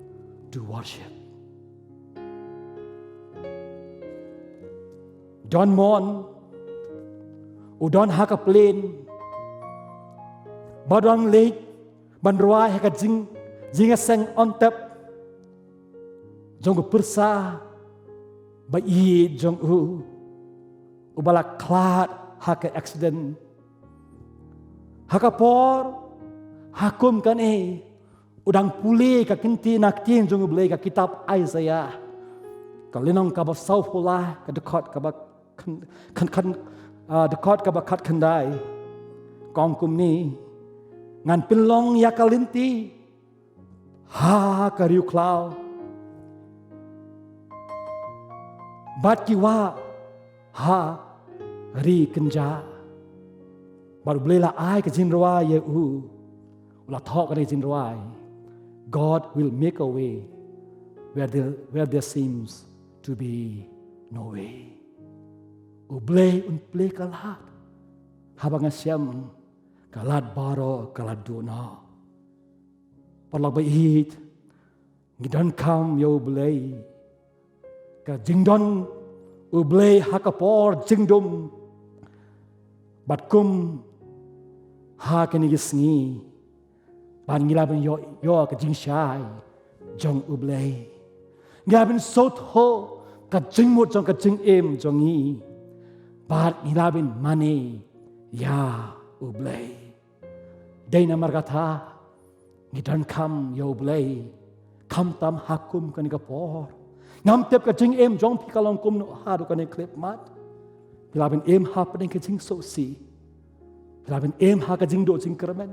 to worship. Don mon u don ha ka plain. Badang lake banrwai ha ka jingiaseng on tap. Jong persa ba I jong ubala klat haka accident haka por hakum kan udang pulih ka kinti nak tin jong Blei ka kitab Isaiah ka linong ka ba sau pola ka Dkhar ka ba kan Dkhar ka ba khat khandai kong kum ni ngan pinlong ya kalinti ha ka riu klau bat ki wa ha ri kenja baru Blei la ai ke Jingrwai U la talk ke Jingrwai God will make a way where there seems to be no way. U Blei Blei kalat habang asyam kalat baro kalat duna parla bait ngidan kam U Blei ka jingdon U Blei hakapor jingdum bat kum ha kenigisngi ban ngilaben yo ka jingshai jong U Blei ngaben sot ho ka jingmut jong ka jing jong I bat ngilaben mane ya U Blei dei na margata ngidan kam U Blei kam tam hakum kanigapor ngam tep ka jing jong pi kalong kum no ha do kan klip mat pilaben ha padeng ka jing so si pilaben ha ka jing do jing kermen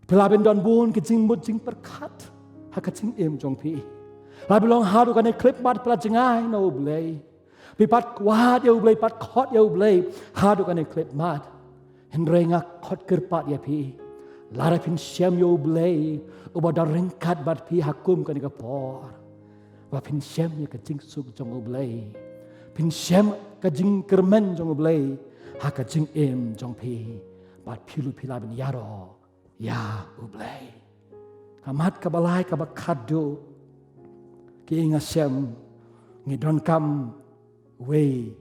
pilaben don bun ka jing mut jing perkat ha ka jing jong pi labi long ha do kan klip mat pla jingai no U Blei pi pat kwat U Blei pat khot U Blei ha do kan klip mat hen renga khot Kyrpang ya pi lara pin syam U Blei ubada rengkat bat pi hakum kan ka por wa pin syam ya ka jing suk jong U Blei พินเชมกะจิงกระเมนจงอุเบลหากะจิงเอ็มจงพีบัดพิลุพิลาเป็นยารอยาอุเบลกามัดกะบลายกะบักขัดดูki inga Shem ngi don kam way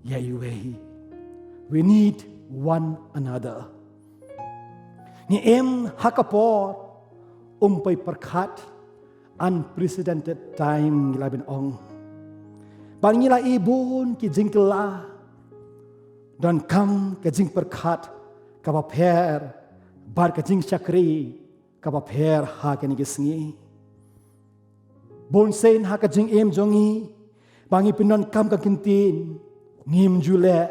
ya way. We need one another. Ni em hakapor pay perkat unprecedented time ngila ben ong. Ban ngila ibun ki jingkela don kam ke jing perkat ka ba pher bar ke jing chakri ka ba pher ha ke ni gisngi. Bon sen ha ka jing em jongi bangi pinon kam ka kintin ngim jule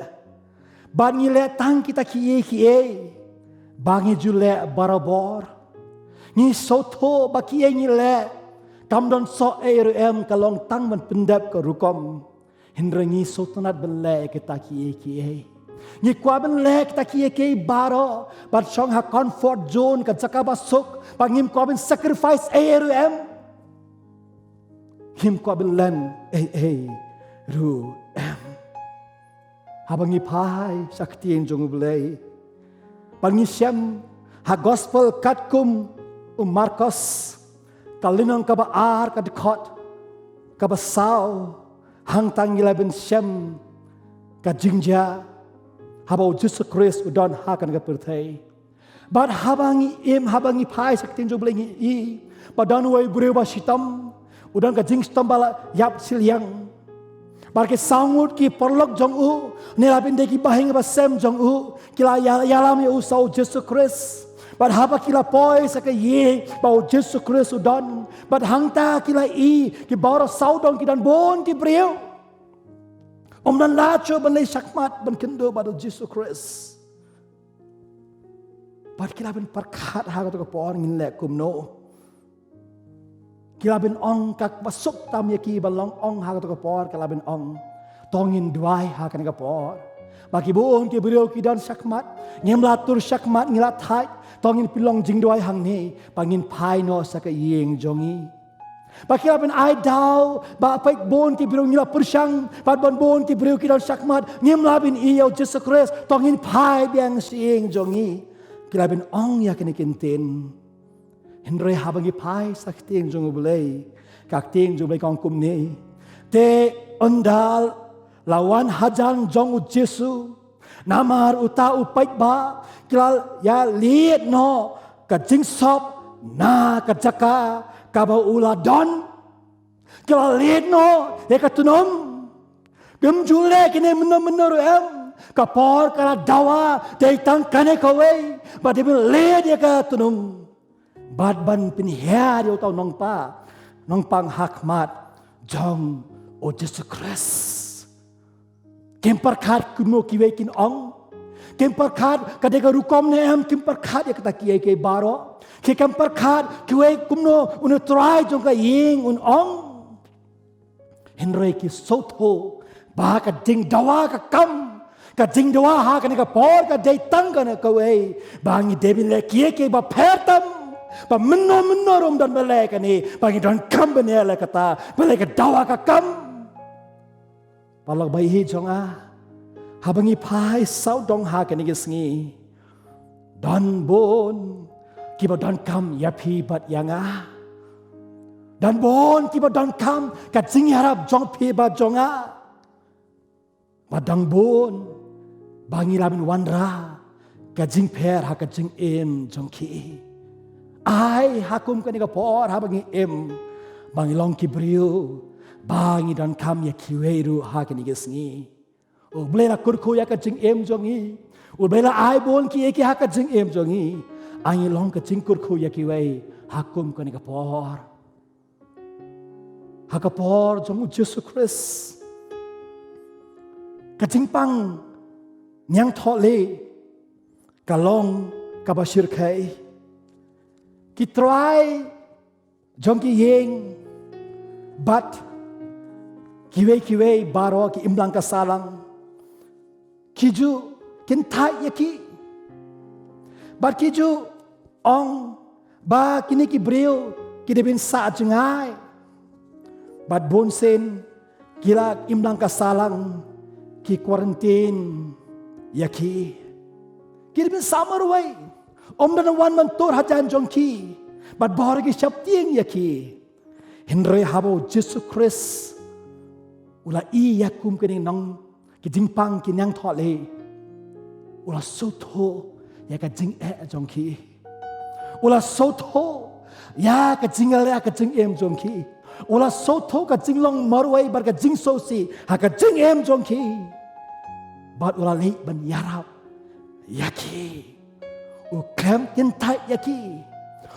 ban ngile tang kita ki bangi jule barabor ni soto ba ki ngile kam don so em kalong tang man pendap ka rukom hindrangi sotonat bele kita ki ni kwa bele kita ki baro bat song ha comfort zone ka jakaba suk bangim kwa ben sacrifice em him ko bin len ru em habangi pai saktien jong blei bangi Shem ha gospel katkum Marcos kalinong ka ba ar ka khot ka ba sao hang tang 11 Shem ka jingja haba Jesus Christ udon ha kan ka perthai but habangi pai saktien jong blei i padan wai breu ba sitam udang ka jing stambala yap silyang barke sangut ki porlok jong u nelabin de ki bahing ba sem jong u kila yalam ya usau Jesus Christ but haba kila poi saka ye ba Jesus Christ udon but hangta kila ki baro saudong ki dan bon ki Briew dan lacho ban lei sakmat ban kendo ba Jesus Christ but kila ben perkat ha ka por ngin le kumno kila ben ong kak basuk tam yaki balong ong ha ka por kila ben ong tongin duai ha kan ka por bagi buon ki Briew ki dan sakmat ngimlatur sakmat ngilat hai tongin pilong Jingrwai hang ni pangin pai no saka yeng jongi bagi kila ben ai dau ba paik bon ki Briew ngila persang pat bon ki Briew ki dan sakmat ngimlabin iyo Jesus Christ tongin pai biang sieng jongi kila ben ong ya kan kintin Henry habangi pai saktieng jong Blei kaktieng jong Blei kong kum ni te ondal lawan hajan jong Jesu namar uta upai ba kilal ya liet no ka jing sop na ka jaka ka ba ula don kilal liet no e ka tunom gem jule kine menor em ka por kala dawa te tang kane ka wei ba de liet ya ka tunom bad ban pin her yo tau nong pang hakmat jong o Jesus Christ kempar khat kuno kiwe kin ong kempar khat kadega rukom ne am kempar khat ya kata kiye ke baro ke kempar khat kiwe kumno un try jong ka ying un ong henry ki sotho ba ka ding dawa ka kam ka jing dawa ha ka ne ka por ka dei tang ka ne ka we bangi debin le kiye ke ba phertam pa menor dan belek ni bagi dan kam benela kata belek dawa ka kam palak bai hi jonga habangi pai sau dong ha ka ni gisngi dan bon ki ba dan kam ya phi bat yanga dan bon ki ba dan kam ka jing harap jong phi ba jonga badang bon bangi labin wanra ka jing pher ha ka jing em jong ki ai hakum kan ka por ha bangi em bangi long ki Briew bangi dan kam ya kiweru ha kan gisngi o blela kurku ya ka jing em jongi o blela ai bon ki eki ha ka jing em jongi ai long ka jing kurku ya kiwei hakum kan ka por ha ka por jong Jesus Christ ka jing pang nyang thole ka long ka bashir khai ki try jong ki yeng but kiwe baro ki imlang ka salang kiju kin thai yaki but kiju ong ba kini ki Briew ki debin sa jungai but bon sen Kila imlang kasalang ki quarantine yaki. Kira bin samar way. Om dan wan mantur hajan jongki. But bor ki syaptieng yaki. Henry habo Jesus Christ. Ula i yakum kening nong ki jingpang ki nyang thole. Ula soto ya ka jing jongki. Ula soto ya ka jingal ya ka jing jongki. Ula soto ka jinglong marway bar ka jing sosi ha ka jing jongki. But ula leit ban yarap yaki. U klem kintai yaki.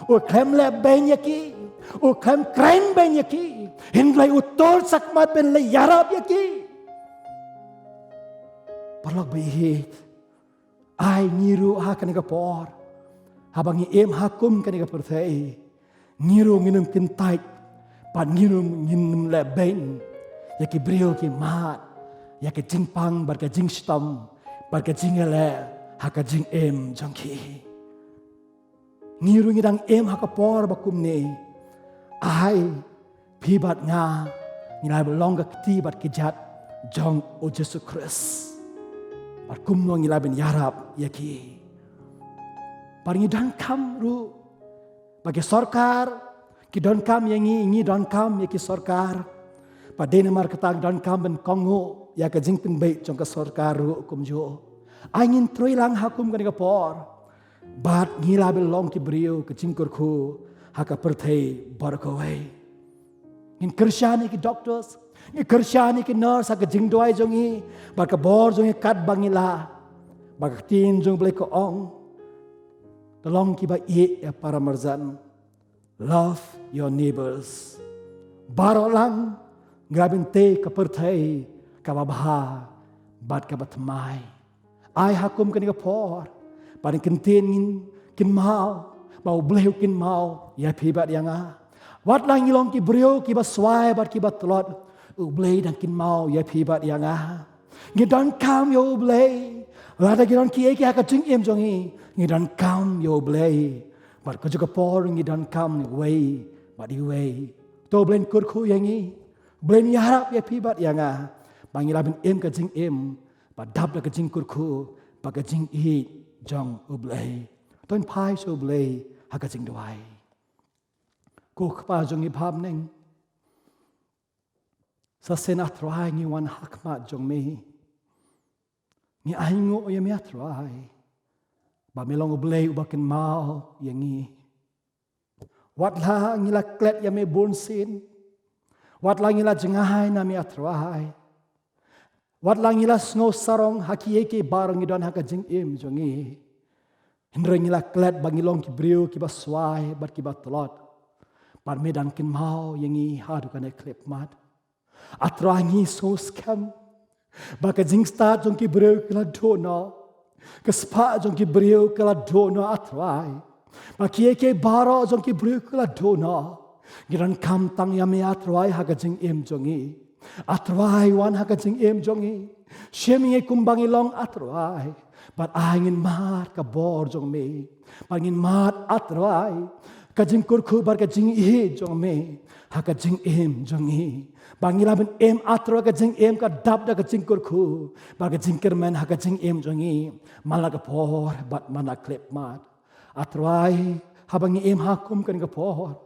U klem le ben yaki. U klem kren ben yaki. Hindlay utol sakmat ben le yarap yaki. Parlok bihit. Ay ngiru ha kaniga por. Habang iem hakum kaniga perthai. Ngiru nginum kintai. Pat ngirum nginum le ben. Yaki Briew ki mat. Yaki jingpang bar ka jing stom. Bar ka jingale ha ka jing jongki. Ngiru ngidang haka por bakum ni. Ay pibat nga. Ngilai belong ka kti bat kijat. Jong o Jesus Christ. Bat kumno ngilai ben yarap yaki. Paringi dan kam ru. Bagi sorkar. Ki don kam yangi don kam yaki sorkar. Pada namar ketang don kam ben kongo. Ya ka jing pin bait jong ka sorkar ru kum jo. Angin truilang hakum ka por. Bat ngila belong ki Briew ke jingkurku haka perthai barkawai. Ngin kersyani ki doctors, ngin kersyani ki nurse haka Jingrwai jongi, baka bor jongi kat bangila, baka ktien jong Blei ko ong. Tolong ki ba ya para marzan. Love your neighbors. Baro lang grabin te ka perthai ka babaha bat ka batmai. Ay hakum ka ni ka por. Paling kentien kin mau Blei kin mau ya pibat yang wat lang ilong ki Briew ki baswai bat ki batlot U Blei dan kin mau ya pibat yang ngidon kam yo Blei lada gidon ki haka jing jongi ngidon kam yo Blei bat ko juga por ngidon kam ni wei bat di wei to Blei kurku yangi Blei ni harap ya pibat yang bangila bin ka jing bat dab da ka jing kurku ba ka jing Jong U Blei. Ton pai so Blei haka Jingrwai. Ko kpa jong i pham neng. Sa sen athrai ngi wan hakma jong me. Ngi aingo ya me athrai. Ba melong U Blei ubakin mau yangi. Wat la ngi la klet ya me bon sin. Wat la ngi la jengahai na me athrai. Wat lang ila snow sarong haki eke barang idon haka jing jongi. Hindra ngila klet bangilong ki Briew ki baswai bat ki batlot. Par medan kin mau yangi hadu kan klep mat. Atrangi so scam. Baka jing start jong ki Briew kala dono. Kespa jong ki Briew kala dono atrai. Baki eke baro jong ki Briew kala dono. Giran kam tang yame atrai haka jing jongi. Atrai wan haka jing jongi. Shemi kumbangi long atrai. But angin mat ka bor jong me. Pangin mat atrai. Ka jing kurku bar ka jing jong me. Haka jing jongi. Bangila ben atrai ka jing ka dab da ka jing kurku. Bar ka jing kermen haka jing jongi. Malaga por bat mana klep mat. Atrai habangi hakum kan ka por.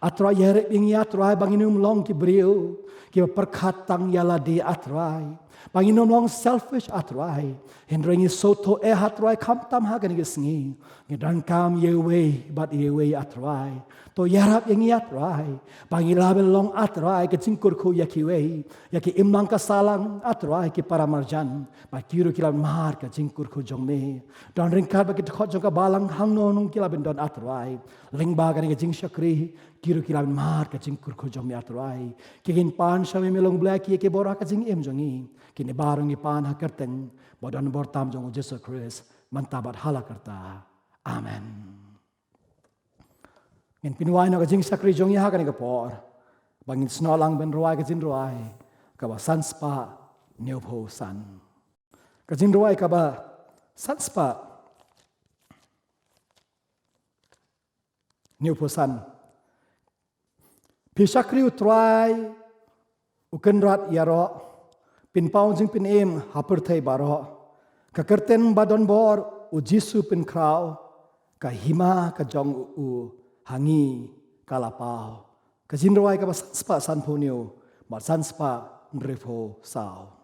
Atrai yerek ingi atrai banginum long ki Briew. Ki perkatang yala di atrai. Banginum long selfish atrai. Hindrangi soto atrai kam tam hagan gisngi. Ngidan kam yewe bat yewe atrai. To yarap ingi atrai. Bangilabel long atrai ke jingkurku yakiwe. Yaki imlang kasalang atrai ki para marjan. Bakiru kilan mar ke jingkurku jongme. Don ringkat bagi khot jong ka balang hangno nung kilaben don atrai. Lingba kan ke jing syakri. Kiru kilan mar ka jingkurku jongme atrai. Kikin pan syami melong Blei ki ke bora ka jing jongi. Kini barang ni pan hakerteng. Bodan bortam jong Jesus Christ. Mantabat halakarta. Amen. Ngin pinuay na ka jing sakri jong yaha ka ni kapor. Bangin snolang ben ruay ka Jingrwai. Kaba sanspa neupho san. Ka Jingrwai kaba sanspa neupho san. Pisakri utray uken rat yaro pin pau jing pin em hapur thai baro ka kerten badon bor u jisu pin krau ka hima ka jong u hangi kalapau ka jinrwai ka spa san phonio ma san spa nrefo sao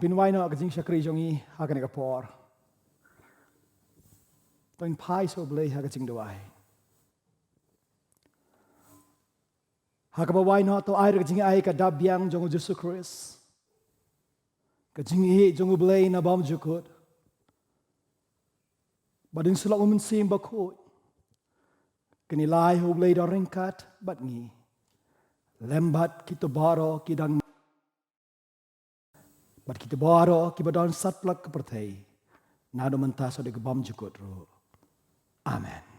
Pinwai no kajing shakri jongi hakan kapor. Toin pai so blei hakajing doai. Hakabawai no to ai kajing ai ka dabyang jongu Jesus Christ. Kajing hi jongu blei na bam jukut. Badin sulak umun sim bakut. Kenilai ho blei do ringkat batngi. Lembat kita baro kidang bat kita baro kibadon satplak kepertai nado mentas ode gebam jukut ro amen.